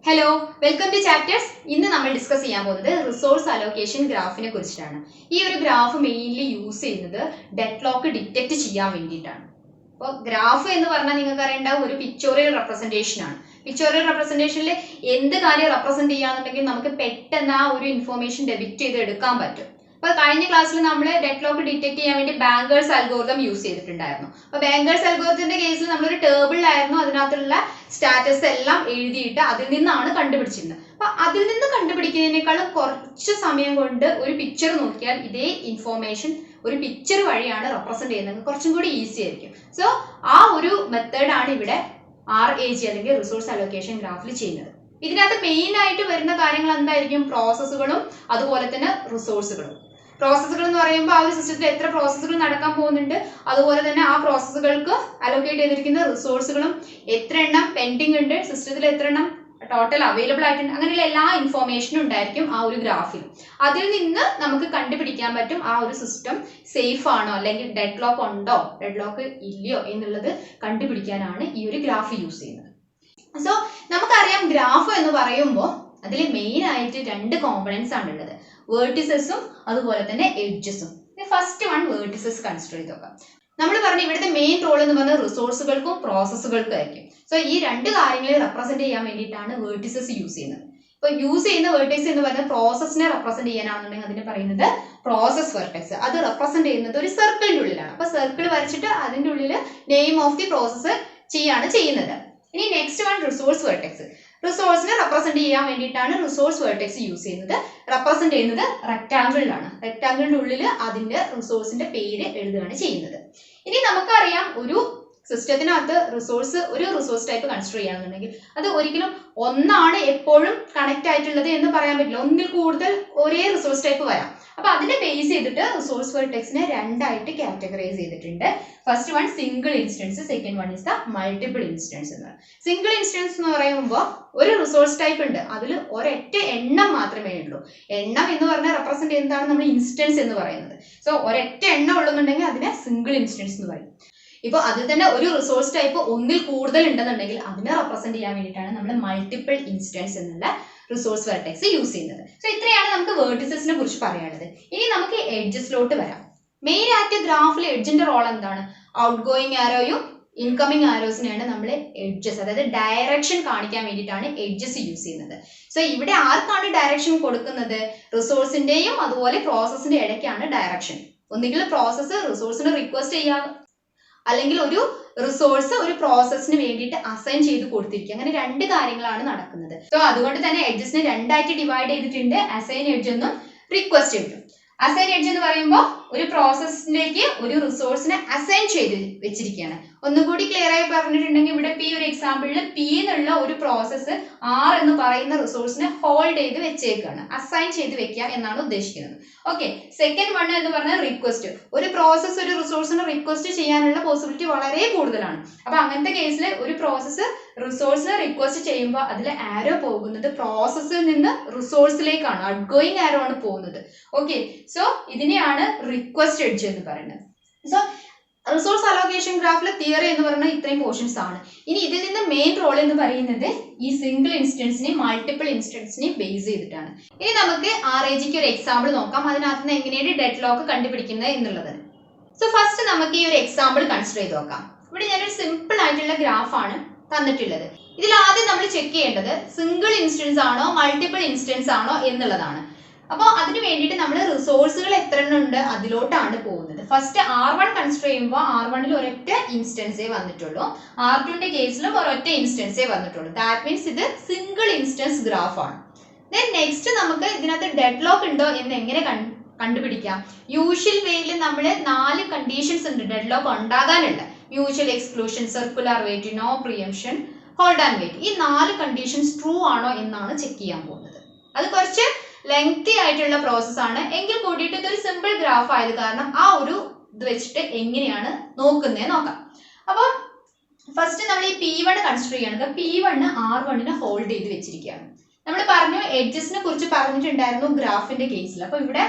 Hello welcome to chapters. ഇന്ന് നമ്മൾ discuss ചെയ്യാൻ പോകുന്നത് റിസോഴ്സ് അലോക്കേഷൻ ഗ്രാഫിനെ കുറിച്ചിട്ടാണ്. ഈ ഒരു ഗ്രാഫ് മെയിൻലി യൂസ് ചെയ്യുന്നത് ഡെഡ്ലോക്ക് ഡിറ്റക്ട് ചെയ്യാൻ വേണ്ടിയിട്ടാണ്. അപ്പോൾ ഗ്രാഫ് എന്ന് പറഞ്ഞാൽ നിങ്ങൾക്ക് അറിയേണ്ട ഒരു പിക്ചോറിയൽ റെപ്രസെന്റേഷൻ ആണ്. പിക്ചോറിയൽ റെപ്രസെന്റേഷനിൽ എന്ത് കാര്യം റെപ്രസെന്റ് ചെയ്യാന്നുണ്ടെങ്കിൽ നമുക്ക് പെട്ടെന്ന് ആ ഒരു ഇൻഫോർമേഷൻ ഡെബിറ്റ് ചെയ്ത് എടുക്കാൻ പറ്റും. അപ്പൊ കഴിഞ്ഞ ക്ലാസ്സിൽ നമ്മൾ ഡെഡ്ലോക്ക് ഡിറ്റക്ട് ചെയ്യാൻ വേണ്ടി ബാങ്കേഴ്സ് അൽഗോരിതം യൂസ് ചെയ്തിട്ടുണ്ടായിരുന്നു. അപ്പൊ ബാങ്കേഴ്സ് അൽഗോരിതത്തിന്റെ കേസിൽ നമ്മളൊരു ടേബിളിലായിരുന്നു അതിനകത്തുള്ള സ്റ്റാറ്റസ് എല്ലാം എഴുതിയിട്ട് അതിൽ നിന്നാണ് കണ്ടുപിടിച്ചിരുന്നത്. അപ്പൊ അതിൽ നിന്ന് കണ്ടുപിടിക്കുന്നതിനേക്കാളും കുറച്ച് സമയം കൊണ്ട് ഒരു പിക്ചർ നോക്കിയാൽ ഇതേ ഇൻഫോർമേഷൻ ഒരു പിക്ചർ വഴിയാണ് റെപ്രസെന്റ് ചെയ്യുന്നത്, കുറച്ചും കൂടി ഈസി ആയിരിക്കും. സോ ആ ഒരു മെത്തേഡാണ് ഇവിടെ RAG അല്ലെങ്കിൽ റിസോഴ്സ് അലോക്കേഷൻ ഗ്രാഫിൽ ചെയ്യുന്നത്. ഇതിനകത്ത് മെയിൻ ആയിട്ട് വരുന്ന കാര്യങ്ങൾ എന്തായിരിക്കും? പ്രോസസ്സുകളും അതുപോലെ തന്നെ റിസോഴ്സുകളും. പ്രോസസ്സുകൾ എന്ന് പറയുമ്പോൾ ആ ഒരു സിസ്റ്റത്തിൽ എത്ര പ്രോസസ്സുകൾ നടക്കാൻ പോകുന്നുണ്ട്, അതുപോലെ തന്നെ ആ പ്രോസസ്സുകൾക്ക് അലോക്കേറ്റ് ചെയ്തിരിക്കുന്ന റിസോഴ്സുകളും എത്ര എണ്ണം പെൻഡിങ് ഉണ്ട്, സിസ്റ്റത്തിൽ എത്ര എണ്ണം ടോട്ടൽ അവൈലബിൾ ആയിട്ടുണ്ട്, അങ്ങനെയുള്ള എല്ലാ ഇൻഫോർമേഷനും ഉണ്ടായിരിക്കും ആ ഒരു ഗ്രാഫിൽ. അതിൽ നിന്ന് നമുക്ക് കണ്ടുപിടിക്കാൻ പറ്റും ആ ഒരു സിസ്റ്റം സേഫ് ആണോ അല്ലെങ്കിൽ ഡെഡ്ലോക്ക് ഉണ്ടോ ഡെഡ്ലോക്ക് ഇല്ലയോ എന്നുള്ളത് കണ്ടുപിടിക്കാനാണ് ഈ ഒരു ഗ്രാഫ് യൂസ് ചെയ്യുന്നത്. സോ നമുക്കറിയാം ഗ്രാഫ് എന്ന് പറയുമ്പോൾ അതിൽ മെയിൻ ആയിട്ട് രണ്ട് കോമ്പണൻസ് ആണ് ഉള്ളത്, വേർട്ടിസസും അതുപോലെ തന്നെ എഡ്ജസും. ഫസ്റ്റ് വൺ വേർട്ടിസസ് കൺസിഡർ ചെയ്ത് നോക്കാം. നമ്മൾ പറഞ്ഞു ഇവിടുത്തെ മെയിൻ റോൾ എന്ന് പറഞ്ഞാൽ റിസോഴ്സുകൾക്കും പ്രോസസ്സുകൾക്കും ആയിരിക്കും. സോ ഈ രണ്ട് കാര്യങ്ങളെ റെപ്രസെന്റ് ചെയ്യാൻ വേണ്ടിയിട്ടാണ് വേർട്ടിസസ് യൂസ് ചെയ്യുന്നത്. ഇപ്പൊ യൂസ് ചെയ്യുന്ന വേർട്ടെക്സ് എന്ന് പറയുന്നത് പ്രോസസ്സിനെ റെപ്രസെന്റ് ചെയ്യാനാണെന്നുണ്ടെങ്കിൽ അതിന് പറയുന്നത് പ്രോസസ് വെർട്ടെക്സ്. അത് റെപ്രസെന്റ് ചെയ്യുന്നത് ഒരു സർക്കിളിന്റെ ഉള്ളിലാണ്. അപ്പൊ സർക്കിൾ വരച്ചിട്ട് അതിന്റെ ഉള്ളിൽ നെയിം ഓഫ് ദി പ്രോസസ് ചെയ്യുന്നത്. ഇനി നെക്സ്റ്റ് വൺ റിസോഴ്സ് വെർട്ടെക്സ്. റിസോഴ്സിനെ റെപ്രസെന്റ് ചെയ്യാൻ വേണ്ടിയിട്ടാണ് റിസോഴ്സ് വെർട്ടെക്സ് യൂസ് ചെയ്യുന്നത്. റെപ്രസെന്റ് ചെയ്യുന്നത് റെക്ടാങ്കിളിലാണ്. റെക്ടാങ്കിളിന്റെ ഉള്ളിൽ അതിന്റെ റിസോഴ്സിന്റെ പേര് എഴുതുകയാണ് ചെയ്യുന്നത്. ഇനി നമുക്കറിയാം ഒരു സിസ്റ്റത്തിനകത്ത് ഒരു റിസോഴ്സ് ടൈപ്പ് കൺസിഡർ ചെയ്യുകയാണെന്നുണ്ടെങ്കിൽ അത് ഒരിക്കലും ഒന്നാണ് എപ്പോഴും കണക്ട് ആയിട്ടുള്ളത് എന്ന് പറയാൻ പറ്റില്ല. ഒന്നിൽ കൂടുതൽ ഒരേ റിസോഴ്സ് ടൈപ്പ് വരാം. അപ്പൊ അതിനെ ബേസ് ചെയ്തിട്ട് റിസോഴ്സ് വെർട്ടെക്സിനെ രണ്ടായിട്ട് കാറ്റഗറൈസ് ചെയ്തിട്ടുണ്ട്. First one single instance, second one is the multiple instance എന്ന് പറയുന്നത്. സിംഗിൾ ഇൻസ്റ്റൻസ് എന്ന് പറയുമ്പോൾ ഒരു റിസോഴ്സ് ടൈപ്പ് ഉണ്ട്, അതിൽ ഒരൊറ്റ എണ്ണം മാത്രമേ ഉള്ളൂ. എണ്ണം എന്ന് പറഞ്ഞാൽ റെപ്രസെന്റ് ചെയ്യുന്നതാണ് നമ്മൾ ഇൻസ്റ്റൻസ് എന്ന് പറയുന്നത്. സോ ഒരൊറ്റ എണ്ണം ഉള്ളെന്നുണ്ടെങ്കിൽ അതിനെ സിംഗിൾ ഇൻസ്റ്റൻസ് എന്ന് പറയും. ഇപ്പൊ അതിൽ തന്നെ ഒരു റിസോഴ്സ് ടൈപ്പ് ഒന്നിൽ കൂടുതൽ ഉണ്ടെന്നുണ്ടെങ്കിൽ അതിനെ റെപ്രസെന്റ് ചെയ്യാൻ വേണ്ടിയിട്ടാണ് നമ്മൾ മൾട്ടിപ്പിൾ ഇൻസ്റ്റൻസ് എന്നുള്ള റിസോഴ്സ് വെർട്ടെക്സ് യൂസ് ചെയ്യുന്നത്. സോ ഇത്രയാണ് നമുക്ക് വേർട്ടിസസിനെ കുറിച്ച് പറയാനുള്ളത്. ഇനി നമുക്ക് എഡ്ജസിലോട്ട് വരാം. മെയിൻ ആയിട്ട് ഗ്രാഫിൽ എഡ്ജിന്റെ റോൾ എന്താണ്? ഔട്ട് ഗോയിങ് ആരോയും ഇൻകമിങ് ആരോസിനെയാണ് നമ്മൾ എഡ്ജസ്, അതായത് ഡയറക്ഷൻ കാണിക്കാൻ വേണ്ടിയിട്ടാണ് എഡ്ജസ് യൂസ് ചെയ്യുന്നത്. സോ ഇവിടെ ആർക്കാണ് ഡയറക്ഷൻ കൊടുക്കുന്നത്? റിസോഴ്സിന്റെയും അതുപോലെ പ്രോസസ്സിന്റെ ഇടയ്ക്കാണ് ഡയറക്ഷൻ. ഒന്നുകിൽ പ്രോസസ്സ് റിസോഴ്സിന് റിക്വസ്റ്റ് ചെയ്യാം, അല്ലെങ്കിൽ ഒരു റിസോഴ്സ് ഒരു പ്രോസസ്സിന് വേണ്ടിയിട്ട് അസൈൻ ചെയ്ത് കൊടുത്തിരിക്കുക. അങ്ങനെ രണ്ട് കാര്യങ്ങളാണ് നടക്കുന്നത്. സോ അതുകൊണ്ട് തന്നെ എഡ്ജസിനെ രണ്ടായിട്ട് ഡിവൈഡ് ചെയ്തിട്ടുണ്ട്, അസൈൻ എഡ്ജ് എന്നും റിക്വസ്റ്റ് എഡ്ജും. അസൈൻ എഡ്ജ് എന്ന് പറയുമ്പോൾ ഒരു പ്രോസസ്സിലേക്ക് ഒരു റിസോഴ്സിനെ അസൈൻ ചെയ്ത് വെച്ചിരിക്കുകയാണ്. ഒന്നുകൂടി ക്ലിയർ ആയി പറഞ്ഞിട്ടുണ്ടെങ്കിൽ ഇവിടെ ഈ ഒരു എക്സാമ്പിളിൽ പി എന്നുള്ള ഒരു പ്രോസസ്സ് ആർ എന്ന് പറയുന്ന റിസോഴ്സിനെ ഹോൾഡ് ചെയ്ത് വെച്ചേക്കാണ്, അസൈൻ ചെയ്ത് വെക്കുക എന്നാണ് ഉദ്ദേശിക്കുന്നത്. ഓക്കെ, സെക്കൻഡ് വൺ എന്ന് പറഞ്ഞാൽ റിക്വസ്റ്റ്. ഒരു പ്രോസസ്സ് ഒരു റിസോഴ്സിനെ റിക്വസ്റ്റ് ചെയ്യാനുള്ള പോസിബിലിറ്റി വളരെ കൂടുതലാണ്. അപ്പൊ അങ്ങനത്തെ കേസിൽ ഒരു പ്രോസസ്സ് റിസോഴ്സിനെ റിക്വസ്റ്റ് ചെയ്യുമ്പോൾ അതിൽ ആരോ പോകുന്നത് പ്രോസസ്സിൽ നിന്ന് റിസോഴ്സിലേക്കാണ്, ഔട്ട് ഗോയിങ് ആരോ ആണ് പോകുന്നത്. ഓക്കെ, സോ ഇതിനെയാണ് റിക്വസ്റ്റ് എഡ്ജ് എന്ന് പറയുന്നത്. സോ റിസോഴ്സ് അലോക്കേഷൻ ഗ്രാഫിലെ തിയറി എന്ന് പറയുന്നത് ഇത്രയും പോർഷൻസ് ആണ്. ഇനി ഇതിൽ നിന്ന് മെയിൻ റോൾ എന്ന് പറയുന്നത് ഈ സിംഗിൾ ഇൻസ്റ്റൻസിനെയും മൾട്ടിപ്പിൾ ഇൻസ്റ്റൻസിനെയും ബേസ് ചെയ്തിട്ടാണ്. ഇനി നമുക്ക് RAGക്ക് ഒരു എക്സാമ്പിൾ നോക്കാം, അതിനകത്ത് നിന്ന് എങ്ങനെയാണ് ഡെഡ്ലോക്ക് കണ്ടുപിടിക്കുന്നത് എന്നുള്ളത്. സോ ഫസ്റ്റ് നമുക്ക് ഈ ഒരു എക്സാമ്പിൾ കൺസിഡർ ചെയ്ത് നോക്കാം. ഇവിടെ ഞാനൊരു സിമ്പിൾ ആയിട്ടുള്ള ഗ്രാഫാണ് തന്നിട്ടുള്ളത്. ഇതിൽ ആദ്യം നമ്മൾ ചെക്ക് ചെയ്യേണ്ടത് സിംഗിൾ ഇൻസ്റ്റൻസ് ആണോ മൾട്ടിപ്പിൾ ഇൻസ്റ്റൻസ് ആണോ എന്നുള്ളതാണ്. അപ്പോൾ അതിന് വേണ്ടിയിട്ട് നമ്മൾ റിസോഴ്സുകൾ എത്ര എണ്ണം ഉണ്ട് അതിലോട്ടാണ് പോകുന്നത്. ഫസ്റ്റ് R1 കൺസിഡർ ചെയ്യുമ്പോൾ R1ൽ ഒരൊറ്റ ഇൻസ്റ്റൻസേ വന്നിട്ടുള്ളൂ, R2ന്റെ കേസിലും ഒരൊറ്റ ഇൻസ്റ്റൻസേ വന്നിട്ടുള്ളൂ. ദാറ്റ് മീൻസ് ഇത് സിംഗിൾ ഇൻസ്റ്റൻസ് ഗ്രാഫാണ്. ദെൻ നെക്സ്റ്റ് നമുക്ക് ഇതിനകത്ത് ഡെഡ്ലോക്ക് ഉണ്ടോ എന്ന് എങ്ങനെ കണ്ടുപിടിക്കാം? യൂഷ്വൽ വേയിൽ നമ്മൾ 4 കണ്ടീഷൻസ് ഉണ്ട് ഡെഡ്ലോക്ക് ഉണ്ടാകാനുള്ള. Mutual exclusion, circular wait, no preemption, hold and wait. ഈ 4 കണ്ടീഷൻസ് ട്രൂ ആണോ എന്നാണ് ചെക്ക് ചെയ്യാൻ പോകുന്നത്. അത് കുറച്ച് ലെങ്തി ആയിട്ടുള്ള പ്രോസസ് ആണ്, എങ്കിൽ കൂടിയിട്ട് ഇതൊരു സിമ്പിൾ ഗ്രാഫ് ആയത് കാരണം ആ ഒരു ഇത് വെച്ചിട്ട് എങ്ങനെയാണ് നോക്കുന്നത് നോക്കാം. അപ്പൊ ഫസ്റ്റ് നമ്മൾ ഈ P1 കൺസിഡർ ചെയ്യണത്. P1 R1നെ ഹോൾഡ് ചെയ്ത് വെച്ചിരിക്കുകയാണ്. നമ്മൾ പറഞ്ഞു എഡ്ജസിനെ കുറിച്ച് പറഞ്ഞിട്ടുണ്ടായിരുന്നു ഗ്രാഫിന്റെ കേസിൽ. അപ്പൊ ഇവിടെ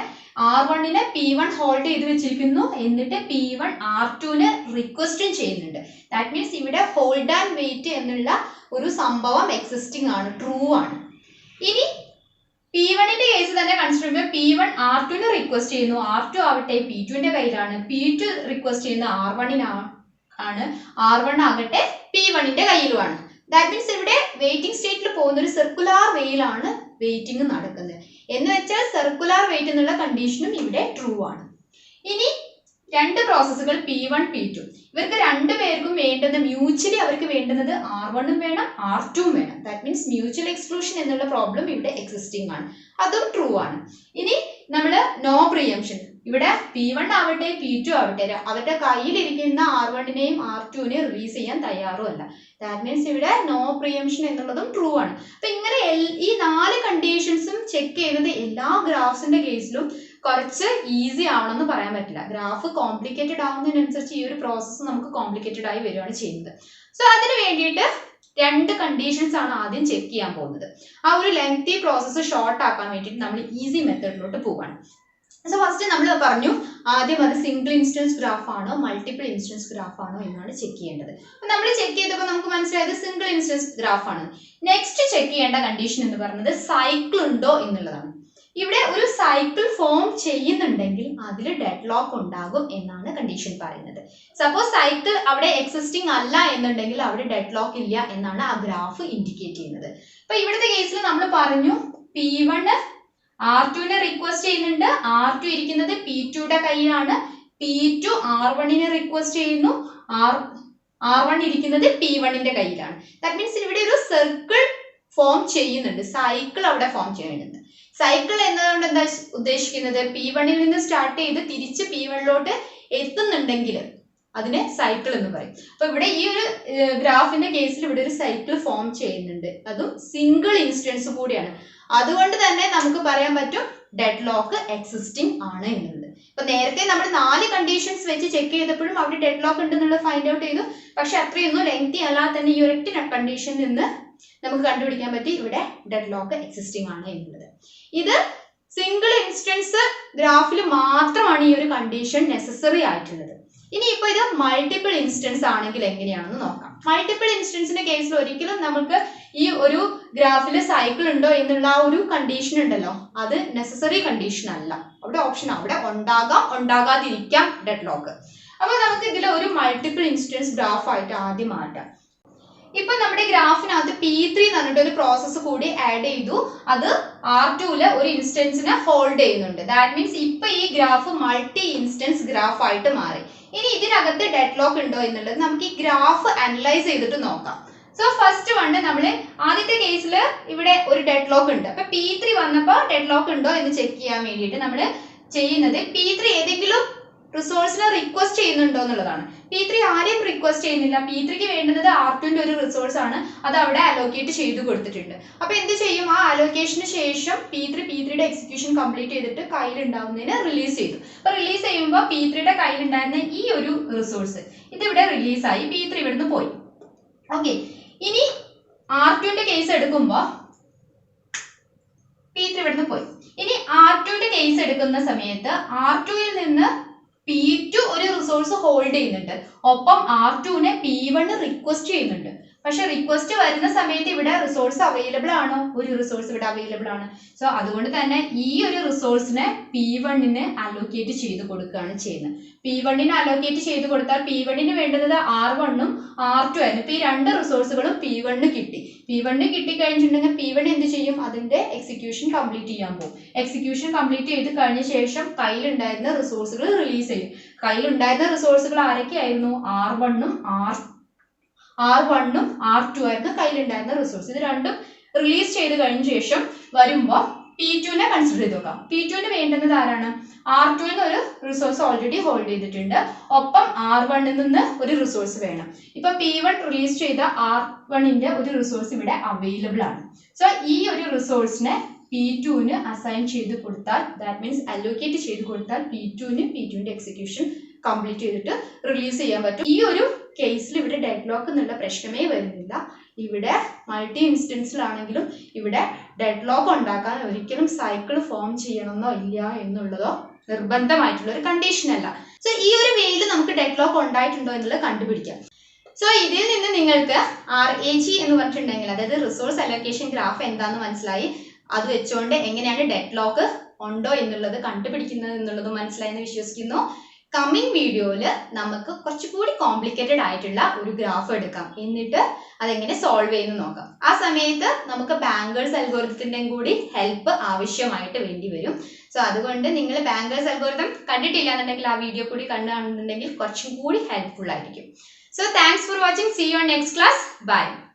R1നെ P1 ഹോൾഡ് ചെയ്ത് വെച്ചിരിക്കുന്നു, എന്നിട്ട് P1 R2ന് റിക്വസ്റ്റും ചെയ്യുന്നുണ്ട്. ദാറ്റ് മീൻസ് ഇവിടെ ഹോൾഡ് ആൻഡ് വെയിറ്റ് എന്നുള്ള ഒരു സംഭവം എക്സിസ്റ്റിംഗ് ആണ്, ട്രൂ ആണ്. ഇനി P1ന്റെ കേസ് തന്നെ കൺസിഡർ ചെയ്യുമ്പോൾ P1 R2ന് റിക്വസ്റ്റ് ചെയ്യുന്നു, R2 ആവട്ടെ P2ന്റെ കയ്യിലാണ്, P2 റിക്വസ്റ്റ് ചെയ്യുന്ന R1നാണ്, R1 ആകട്ടെ P1ന്റെ കയ്യിലുമാണ്. ദാറ്റ് മീൻസ് ഇവിടെ വെയിറ്റിംഗ് സ്റ്റേറ്റിൽ പോകുന്ന ഒരു സർക്കുലാർ വേയിലാണ് വെയിറ്റിംഗ് നടക്കുന്നത്. എന്ന് വെച്ചാൽ സർക്കുലാർ വെയിറ്റ് എന്നുള്ള കണ്ടീഷനും ഇവിടെ ട്രൂ ആണ്. ഇനി രണ്ട് പ്രോസസ്സുകൾ P1 P2, ഇവർക്ക് രണ്ടുപേർക്കും വേണ്ടത് മ്യൂച്വലി അവർക്ക് വേണ്ടുന്നത് R1ഉം വേണം R2ഉം വേണം. ദാറ്റ് മീൻസ് മ്യൂച്വൽ എക്സ്ക്ലൂഷൻ എന്നുള്ള പ്രോബ്ലം ഇവിടെ എക്സിസ്റ്റിംഗ് ആണ്, അതും ട്രൂ ആണ്. ഇനി നമ്മൾ നോ പ്രിയംഷൻ, ഇവിടെ P1 ആവട്ടെ P2 ആവട്ടെ അവരുടെ കയ്യിലിരിക്കുന്ന R1നെയും R2നെയും റിലീസ് ചെയ്യാൻ തയ്യാറുമല്ല. ദാറ്റ് മീൻസ് ഇവിടെ നോ പ്രിയംഷൻ എന്നുള്ളതും ട്രൂ ആണ്. അപ്പൊ ഇങ്ങനെ ഈ 4 കണ്ടീഷൻസും ചെക്ക് ചെയ്യുന്നത് എല്ലാ ഗ്രാഫ്സിന്റെ കേസിലും കുറച്ച് ഈസി ആവണമെന്ന് പറയാൻ പറ്റില്ല. ഗ്രാഫ് കോംപ്ലിക്കേറ്റഡ് ആവുന്നതിനനുസരിച്ച് ഈ ഒരു പ്രോസസ്സ് നമുക്ക് കോംപ്ലിക്കേറ്റഡ് ആയി വരികയാണ് ചെയ്യുന്നത്. സോ അതിന് വേണ്ടിയിട്ട് 2 കണ്ടീഷൻസ് ആണ് ആദ്യം ചെക്ക് ചെയ്യാൻ പോകുന്നത്. ആ ഒരു ലെങ്തി പ്രോസസ്സ് ഷോർട്ട് ആക്കാൻ വേണ്ടിയിട്ട് നമ്മൾ ഈസി മെത്തേഡിലോട്ട് പോവാണ്. സോ ഫസ്റ്റ് നമ്മൾ പറഞ്ഞു ആദ്യം അത് സിംഗിൾ ഇൻസ്റ്റൻസ് ഗ്രാഫ് ആണോ മൾട്ടിപ്പിൾ ഇൻസ്റ്റൻസ് ഗ്രാഫ് ആണോ എന്നാണ് ചെക്ക് ചെയ്യേണ്ടത്. അപ്പൊ നമ്മൾ ചെക്ക് ചെയ്തപ്പോൾ നമുക്ക് മനസ്സിലായത് സിംഗിൾ ഇൻസ്റ്റൻസ് ഗ്രാഫ് ആണ്. നെക്സ്റ്റ് ചെക്ക് ചെയ്യേണ്ട കണ്ടീഷൻ എന്ന് പറയുന്നത് സൈക്കിൾ ഉണ്ടോ എന്നുള്ളതാണ്. ഇവിടെ ഒരു സൈക്കിൾ ഫോം ചെയ്യുന്നുണ്ടെങ്കിൽ അതിൽ ഡെഡ് ലോക്ക് ഉണ്ടാകും എന്നാണ് കണ്ടീഷൻ പറയുന്നത്. സപ്പോസ് സൈക്കിൾ അവിടെ എക്സിസ്റ്റിംഗ് അല്ല എന്നുണ്ടെങ്കിൽ അവിടെ ഡെഡ് ലോക്ക് ഇല്ല എന്നാണ് ആ ഗ്രാഫ് ഇൻഡിക്കേറ്റ് ചെയ്യുന്നത്. അപ്പൊ ഇവിടുത്തെ കേസിൽ നമ്മൾ പറഞ്ഞു P1 R2നെ റിക്വസ്റ്റ് ചെയ്യുന്നുണ്ട്, R2 ഇരിക്കുന്നത് P2യുടെ കയ്യിലാണ്, P2 R1നെ റിക്വസ്റ്റ് ചെയ്യുന്നു, R1 ഇരിക്കുന്നത് P1ന്റെ കയ്യിലാണ്. ദാറ്റ് മീൻസ് ഇവിടെ ഒരു സർക്കിൾ ഫോം ചെയ്യുന്നുണ്ട്, സൈക്കിൾ അവിടെ ഫോം ചെയ്യുന്നുണ്ട്. സൈക്കിൾ എന്നതുകൊണ്ട് എന്താ ഉദ്ദേശിക്കുന്നത്? P1ൽ നിന്ന് സ്റ്റാർട്ട് ചെയ്ത് തിരിച്ച് P1ലോട്ട് എത്തുന്നുണ്ടെങ്കിൽ അതിനെ സൈക്കിൾ എന്ന് പറയും. അപ്പൊ ഇവിടെ ഈ ഒരു ഗ്രാഫിന്റെ കേസിൽ ഇവിടെ ഒരു സൈക്കിൾ ഫോം ചെയ്യുന്നുണ്ട്, അതും സിംഗിൾ ഇൻസ്റ്റൻസ് കൂടിയാണ്. അതുകൊണ്ട് തന്നെ നമുക്ക് പറയാൻ പറ്റും ഡെഡ് ലോക്ക് എക്സിസ്റ്റിംഗ് ആണ് എന്നുള്ളത്. അപ്പൊ നേരത്തെ നമ്മൾ 4 കണ്ടീഷൻസ് വെച്ച് ചെക്ക് ചെയ്തപ്പോഴും അവിടെ ഡെഡ് ലോക്ക് ഉണ്ടെന്നുള്ളത് ഫൈൻഡ് ഔട്ട് ചെയ്തു. പക്ഷെ അത്രയൊന്നും ലെങ്തി അല്ലാതെ തന്നെ ഈ ഒരൊറ്റ കണ്ടീഷനിൽ നിന്ന് നമുക്ക് കണ്ടുപിടിക്കാൻ പറ്റി ഇവിടെ ഡെഡ് ലോക്ക് എക്സിസ്റ്റിംഗ് ആണ് എന്നുള്ളത്. ഇത് സിംഗിൾ ഇൻസ്റ്റൻസ് ഗ്രാഫിൽ മാത്രമാണ് ഈ ഒരു കണ്ടീഷൻ നെസസറി ആയിട്ടുള്ളത്. ഇനി ഇപ്പൊ ഇത് മൾട്ടിപ്പിൾ ഇൻസ്റ്റൻസ് ആണെങ്കിൽ എങ്ങനെയാണെന്ന് നോക്കാം. മൾട്ടിപ്പിൾ ഇൻസ്റ്റൻസിന്റെ കേസിൽ ഒരിക്കലും നമുക്ക് ഈ ഒരു ഗ്രാഫിൽ സൈക്കിൾ ഉണ്ടോ എന്നുള്ള ആ ഒരു കണ്ടീഷൻ ഉണ്ടല്ലോ, അത് നെസസറി കണ്ടീഷൻ അല്ല. അവിടെ ഓപ്ഷൻ അവിടെ ഉണ്ടാകാം ഉണ്ടാകാതിരിക്കാം ഡെഡ് ലോക്ക്. അപ്പൊ നമുക്ക് ഇതിൽ ഒരു മൾട്ടിപ്പിൾ ഇൻസ്റ്റൻസ് ഗ്രാഫ് ആയിട്ട് ആദ്യം മാറ്റാം. ഇപ്പൊ നമ്മുടെ ഗ്രാഫിനകത്ത് P3 എന്ന് പറഞ്ഞിട്ട് ഒരു പ്രോസസ്സ് കൂടി ആഡ് ചെയ്തു, അത് R2ല് ഒരു ഇൻസ്റ്റൻസിനെ ഹോൾഡ് ചെയ്യുന്നുണ്ട്. ദാറ്റ് മീൻസ് ഇപ്പൊ ഈ ഗ്രാഫ് മൾട്ടി ഇൻസ്റ്റൻസ് ഗ്രാഫ് ആയിട്ട് മാറി. ഇനി ഇതിനകത്ത് ഡെഡ് ലോക്ക് ഉണ്ടോ എന്നുള്ളത് നമുക്ക് ഈ ഗ്രാഫ് അനലൈസ് ചെയ്തിട്ട് നോക്കാം. സോ ഫസ്റ്റ് വണ് നമ്മൾ ആദ്യത്തെ കേസിൽ ഇവിടെ ഒരു ഡെഡ് ലോക്ക് ഉണ്ട്. അപ്പൊ P3 വന്നപ്പോൾ ഡെഡ് ലോക്ക് ഉണ്ടോ എന്ന് ചെക്ക് ചെയ്യാൻ വേണ്ടിയിട്ട് നമ്മൾ ചെയ്യുന്നത് P3 ഏതെങ്കിലും റിസോഴ്സിനെ റിക്വസ്റ്റ് ചെയ്യുന്നുണ്ടോ എന്നുള്ളതാണ്. P3 ആരെയും റിക്വസ്റ്റ് ചെയ്യുന്നില്ല. P3ക്ക് വേണ്ടുന്നത് R2ന്റെ ഒരു റിസോഴ്സ് ആണ്, അത് അവിടെ അലോക്കേറ്റ് ചെയ്തു കൊടുത്തിട്ടുണ്ട്. അപ്പൊ എന്ത് ചെയ്യും? ആ അലോക്കേഷന് ശേഷം P3യുടെ എക്സിക്യൂഷൻ കംപ്ലീറ്റ് ചെയ്തിട്ട് കയ്യിലുണ്ടാവുന്നതിന് റിലീസ് ചെയ്തു. അപ്പൊ റിലീസ് ചെയ്യുമ്പോൾ P3യുടെ കയ്യിലുണ്ടായിരുന്ന ഈ ഒരു റിസോഴ്സ് ഇതിവിടെ റിലീസായി, P3 ഇവിടുന്ന് പോയി. ഓക്കെ, ഇനി R2ന്റെ കേസ് എടുക്കുമ്പോൾ P3 ഇവിടുന്ന് പോയി. ഇനി R2ന്റെ കേസ് എടുക്കുന്ന സമയത്ത് R2ൽ നിന്ന് P2 ഒരു റിസോഴ്സ് ഹോൾഡ് ചെയ്യുന്നുണ്ട്, ഒപ്പം R2നെ P1 റിക്വസ്റ്റ് ചെയ്യുന്നുണ്ട്. പക്ഷെ റിക്വസ്റ്റ് വരുന്ന സമയത്ത് ഇവിടെ റിസോഴ്സ് അവൈലബിൾ ആണോ? ഒരു റിസോഴ്സ് ഇവിടെ അവൈലബിൾ ആണ്. സോ അതുകൊണ്ട് തന്നെ ഈ ഒരു റിസോഴ്സിനെ P1ന് അലോക്കേറ്റ് ചെയ്ത് കൊടുക്കുകയാണ് ചെയ്യുന്നത്. P1ന് അലോക്കേറ്റ് ചെയ്ത് കൊടുത്താൽ P1ന് വേണ്ടുന്നത് R1ഉം R2 ആയിരുന്നു. ഇപ്പൊ ഈ 2 റിസോഴ്സുകളും P1ന് കിട്ടി. P1ന് കിട്ടിക്കഴിഞ്ഞിട്ടുണ്ടെങ്കിൽ P1 എന്ത് ചെയ്യും? അതിന്റെ എക്സിക്യൂഷൻ കംപ്ലീറ്റ് ചെയ്യാൻ പോകും. എക്സിക്യൂഷൻ കംപ്ലീറ്റ് ചെയ്ത് കഴിഞ്ഞ ശേഷം കയ്യിലുണ്ടായിരുന്ന റിസോഴ്സുകൾ റിലീസ് ചെയ്യും. കയ്യിലുണ്ടായിരുന്ന റിസോഴ്സുകൾ ആരൊക്കെയായിരുന്നു? R1ഉം R2 ആയിരുന്നു കയ്യിലുണ്ടായിരുന്ന റിസോഴ്സ്. ഇത് രണ്ടും റിലീസ് ചെയ്ത് കഴിഞ്ഞ ശേഷം വരുമ്പോൾ P2നെ കൺസിഡർ ചെയ്ത് നോക്കാം. P2ന് വേണ്ടുന്നത് ആരാണ്? R2ൽ നിന്ന് ഒരു റിസോഴ്സ് ഓൾറെഡി ഹോൾഡ് ചെയ്തിട്ടുണ്ട്, ഒപ്പം R1ൽ നിന്ന് ഒരു റിസോഴ്സ് വേണം. ഇപ്പൊ P1 റിലീസ് ചെയ്ത R1ന്റെ ഒരു റിസോഴ്സ് ഇവിടെ അവൈലബിൾ ആണ്. സോ ഈ ഒരു റിസോഴ്സിനെ P2ന് അസൈൻ ചെയ്ത് കൊടുത്താൽ, ദാറ്റ് മീൻസ് അലോക്കേറ്റ് ചെയ്ത് കൊടുത്താൽ P2ന്റെ എക്സിക്യൂഷൻ കംപ്ലീറ്റ് ചെയ്തിട്ട് റിലീസ് ചെയ്യാൻ പറ്റും. ഈ ഒരു കേസിൽ ഇവിടെ ഡെഡ് ലോക്ക് എന്നുള്ള പ്രശ്നമേ വരുന്നില്ല. ഇവിടെ മൾട്ടി ഇൻസ്റ്റൻസിലാണെങ്കിലും ഇവിടെ ഡെഡ് ലോക്ക് ഉണ്ടാക്കാൻ ഒരിക്കലും സൈക്കിൾ ഫോം ചെയ്യണമെന്നോ ഇല്ല എന്നുള്ളതോ നിർബന്ധമായിട്ടുള്ള ഒരു കണ്ടീഷൻ അല്ല. സോ ഈ ഒരു വേയിൽ നമുക്ക് ഡെഡ്ലോക്ക് ഉണ്ടായിട്ടുണ്ടോ എന്നുള്ളത് കണ്ടുപിടിക്കാം. സോ ഇതിൽ നിന്ന് നിങ്ങൾക്ക് RAG എന്ന് പറഞ്ഞിട്ടുണ്ടെങ്കിൽ, അതായത് റിസോഴ്സ് അലോക്കേഷൻ ഗ്രാഫ് എന്താണെന്ന് മനസ്സിലായി. അത് വെച്ചുകൊണ്ട് എങ്ങനെയാണ് ഡെഡ്ലോക്ക് ഉണ്ടോ എന്നുള്ളത് കണ്ടുപിടിക്കുന്നത് എന്നുള്ളത് മനസ്സിലായി എന്ന് വിശ്വസിക്കുന്നു. കമ്മിങ് വീഡിയോയിൽ നമുക്ക് കുറച്ചുകൂടി കോംപ്ലിക്കേറ്റഡ് ആയിട്ടുള്ള ഒരു ഗ്രാഫ് എടുക്കാം, എന്നിട്ട് അതെങ്ങനെ സോൾവ് ചെയ്യുന്നു നോക്കാം. ആ സമയത്ത് നമുക്ക് ബാങ്കേഴ്സ് അൽഗോരിതത്തിൻ്റെയും കൂടി ഹെൽപ്പ് ആവശ്യമായിട്ട് വേണ്ടി വരും. സോ അതുകൊണ്ട് നിങ്ങൾ ബാങ്കേഴ്സ് അൽഗോരിതം കണ്ടിട്ടില്ല എന്നുണ്ടെങ്കിൽ ആ വീഡിയോ കൂടി കണ്ടു കാണുന്നുണ്ടെങ്കിൽ കുറച്ചും കൂടി ഹെൽപ്ഫുൾ ആയിരിക്കും. So thanks for watching. See you on next class. Bye.